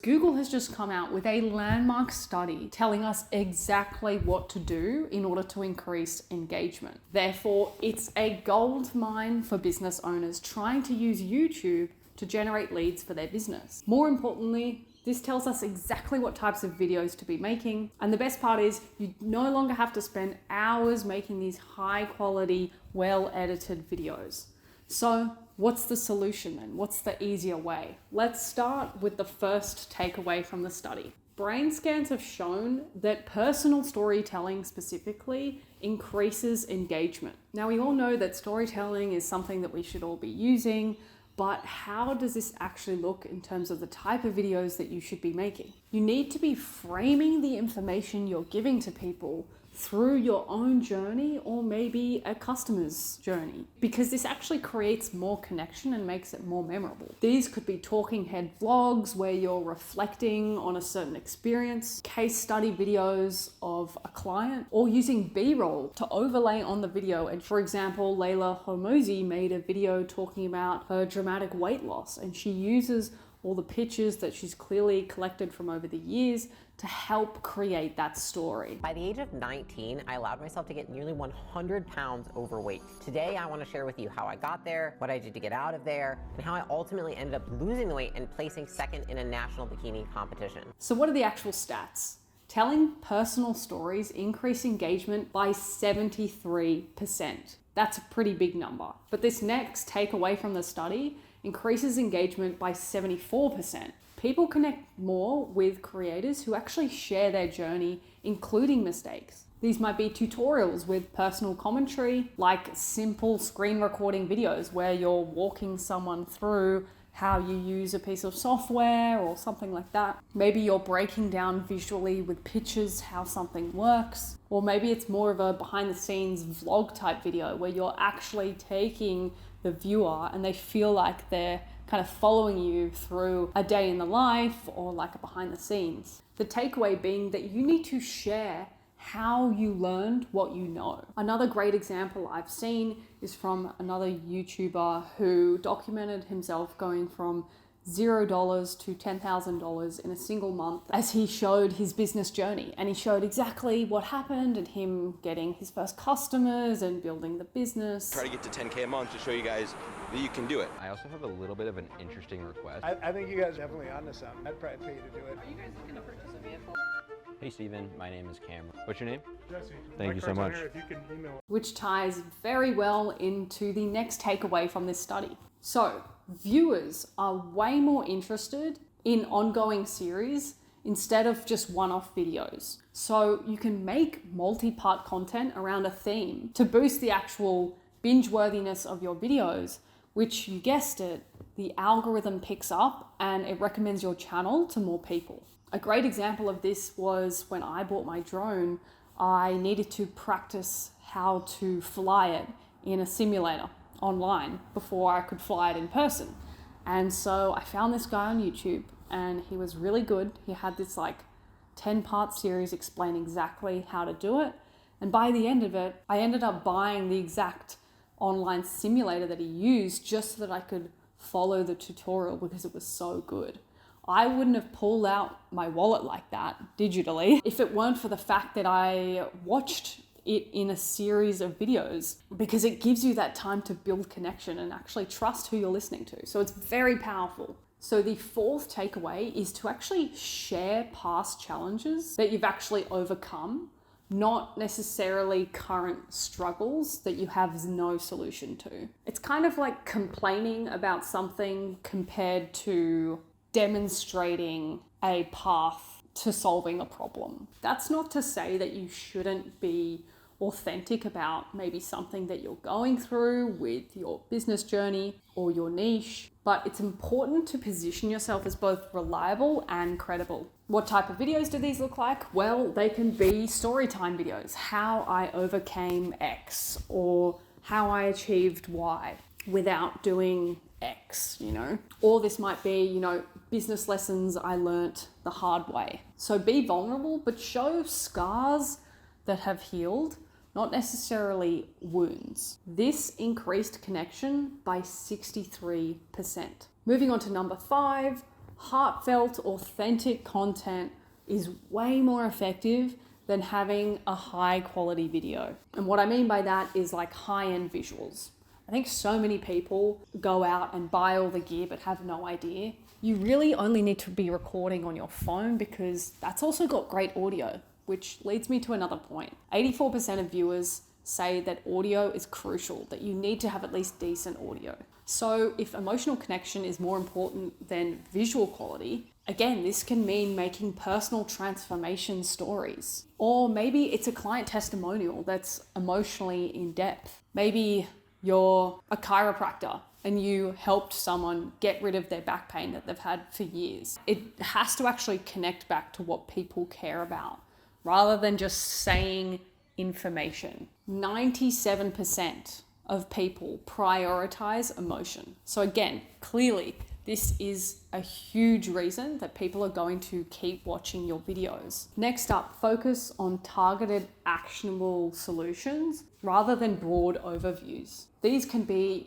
Google has just come out with a landmark study telling us exactly what to do in order to increase engagement. Therefore, it's a gold mine for business owners trying to use YouTube to generate leads for their business. More importantly, this tells us exactly what types of videos to be making. And the best part is you no longer have to spend hours making these high quality, well-edited videos. So what's the solution then? What's the easier way? Let's start with the first takeaway from the study. Brain scans have shown that personal storytelling specifically increases engagement. Now we all know that storytelling is something that we should all be using, but how does this actually look in terms of the type of videos that you should be making? You need to be framing the information you're giving to people through your own journey or maybe a customer's journey, because this actually creates more connection and makes it more memorable. These could be talking head vlogs where you're reflecting on a certain experience, case study videos of a client, or using B-roll to overlay on the video. And for example, Layla Hormozi made a video talking about her dramatic weight loss, and she uses all the pictures that she's clearly collected from over the years to help create that story. By the age of 19, I allowed myself to get nearly 100 pounds overweight. Today, I want to share with you how I got there, what I did to get out of there, and how I ultimately ended up losing the weight and placing second in a national bikini competition. So what are the actual stats? Telling personal stories increase engagement by 73%. That's a pretty big number. But this next takeaway from the study increases engagement by 74%. People connect more with creators who actually share their journey, including mistakes. These might be tutorials with personal commentary, like simple screen recording videos where you're walking someone through how you use a piece of software or something like that. Maybe you're breaking down visually with pictures how something works. Or maybe it's more of a behind the scenes vlog type video where you're actually taking the viewer and they feel like they're kind of following you through a day in the life or like a behind the scenes. The takeaway being that you need to share how you learned what you know. Another great example I've seen is from another YouTuber who documented himself going from $0 to $10,000 in a single month as he showed his business journey, and he showed exactly what happened and him getting his first customers and building the business. Try to get to 10K a month to show you guys that you can do it. I also have a little bit of an interesting request. I think you guys are definitely onto something. I'd probably pay you to do it. Are you guys looking to purchase a vehicle? Hey Steven, my name is Cameron. What's your name? Jesse, Thank you so much. If you can email. Which ties very well into the next takeaway from this study. So, viewers are way more interested in ongoing series instead of just one-off videos. So you can make multi-part content around a theme to boost the actual binge-worthiness of your videos, which, you guessed it, the algorithm picks up and it recommends your channel to more people. A great example of this was when I bought my drone. I needed to practice how to fly it in a simulator online before I could fly it in person. And so I found this guy on YouTube and he was really good. He had this like 10-part series explaining exactly how to do it. And by the end of it, I ended up buying the exact online simulator that he used just so that I could follow the tutorial because it was so good. I wouldn't have pulled out my wallet like that digitally if it weren't for the fact that I watched it in a series of videos, because it gives you that time to build connection and actually trust who you're listening to. So it's very powerful. So the fourth takeaway is to actually share past challenges that you've actually overcome, not necessarily current struggles that you have no solution to. It's kind of like complaining about something compared to demonstrating a path to solving a problem. That's not to say that you shouldn't be authentic about maybe something that you're going through with your business journey or your niche, but it's important to position yourself as both reliable and credible. What type of videos do these look like? Well, they can be story time videos, how I overcame X or how I achieved Y without doing X, or this might be, business lessons I learnt the hard way. So be vulnerable, but show scars that have healed, not necessarily wounds. This increased connection by 63%. Moving on to number 5, Heartfelt, authentic content is way more effective than having a high quality video. And what I mean by that is like high-end visuals. I think so many people go out and buy all the gear but have no idea. You really only need to be recording on your phone because that's also got great audio, which leads me to another point. 84% of viewers say that audio is crucial, that you need to have at least decent audio. So if emotional connection is more important than visual quality, again, this can mean making personal transformation stories. Or maybe it's a client testimonial that's emotionally in depth. Maybe you're a chiropractor and you helped someone get rid of their back pain that they've had for years. It has to actually connect back to what people care about rather than just saying information. 97% of people prioritize emotion. So again, clearly, this is a huge reason that people are going to keep watching your videos. Next up, focus on targeted, actionable solutions rather than broad overviews. These can be,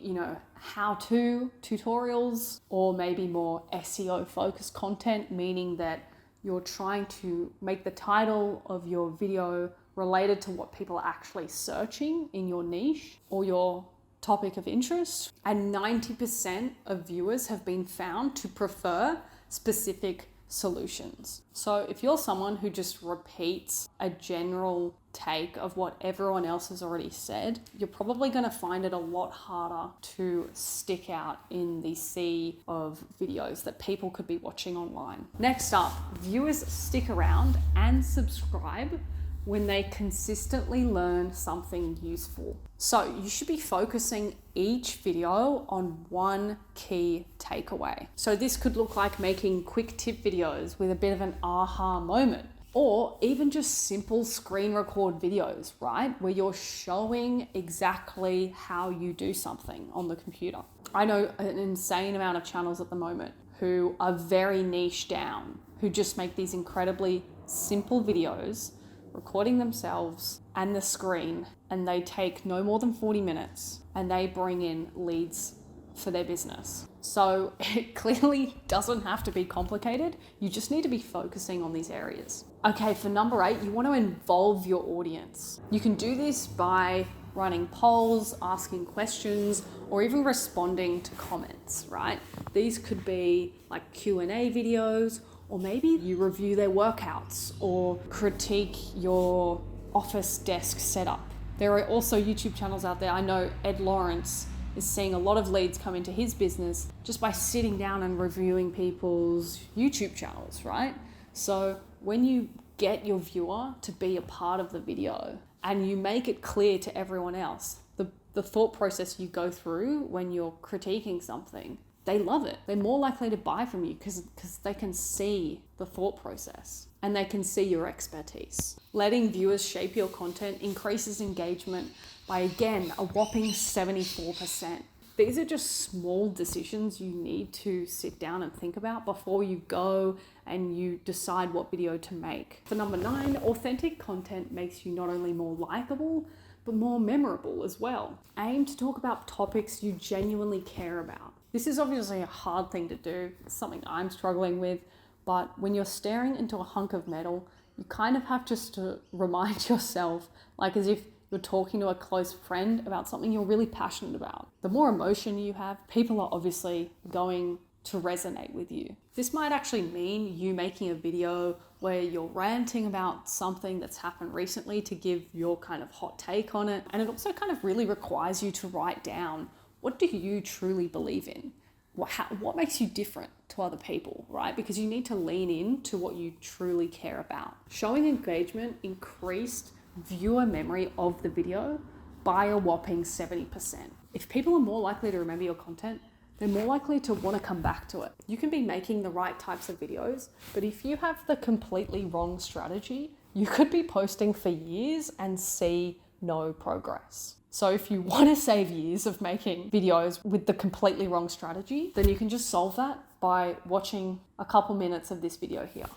how-to tutorials or maybe more SEO focused content, meaning that you're trying to make the title of your video related to what people are actually searching in your niche or your topic of interest. And 90% of viewers have been found to prefer specific solutions. So if you're someone who just repeats a general take of what everyone else has already said, you're probably going to find it a lot harder to stick out in the sea of videos that people could be watching online. Next up, viewers stick around and subscribe when they consistently learn something useful. So you should be focusing each video on one key takeaway. So this could look like making quick tip videos with a bit of an aha moment, or even just simple screen record videos, right? Where you're showing exactly how you do something on the computer. I know an insane amount of channels at the moment who are very niche down, who just make these incredibly simple videos recording themselves and the screen, and they take no more than 40 minutes and they bring in leads for their business. So it clearly doesn't have to be complicated. You just need to be focusing on these areas. Okay, for number 8, you want to involve your audience. You can do this by running polls, asking questions, or even responding to comments, right? These could be like Q&A videos, or maybe you review their workouts or critique your office desk setup. There are also YouTube channels out there. I know Ed Lawrence is seeing a lot of leads come into his business just by sitting down and reviewing people's YouTube channels, right? So when you get your viewer to be a part of the video and you make it clear to everyone else, the thought process you go through when you're critiquing something, they love it. They're more likely to buy from you because they can see the thought process and they can see your expertise. Letting viewers shape your content increases engagement by, again, a whopping 74%. These are just small decisions you need to sit down and think about before you go and you decide what video to make. For number 9, authentic content makes you not only more likable, but more memorable as well. Aim to talk about topics you genuinely care about. This is obviously a hard thing to do. It's something I'm struggling with, but when you're staring into a hunk of metal, you kind of have just to remind yourself, like as if you're talking to a close friend about something you're really passionate about. The more emotion you have, people are obviously going to resonate with you. This might actually mean you making a video where you're ranting about something that's happened recently to give your kind of hot take on it. And it also kind of really requires you to write down, what do you truly believe in? What makes you different to other people, right? Because you need to lean into what you truly care about. Showing engagement increased viewer memory of the video by a whopping 70%. If people are more likely to remember your content, they're more likely to want to come back to it. You can be making the right types of videos, but if you have the completely wrong strategy, you could be posting for years and see no progress. So if you want to save years of making videos with the completely wrong strategy, then you can just solve that by watching a couple minutes of this video here.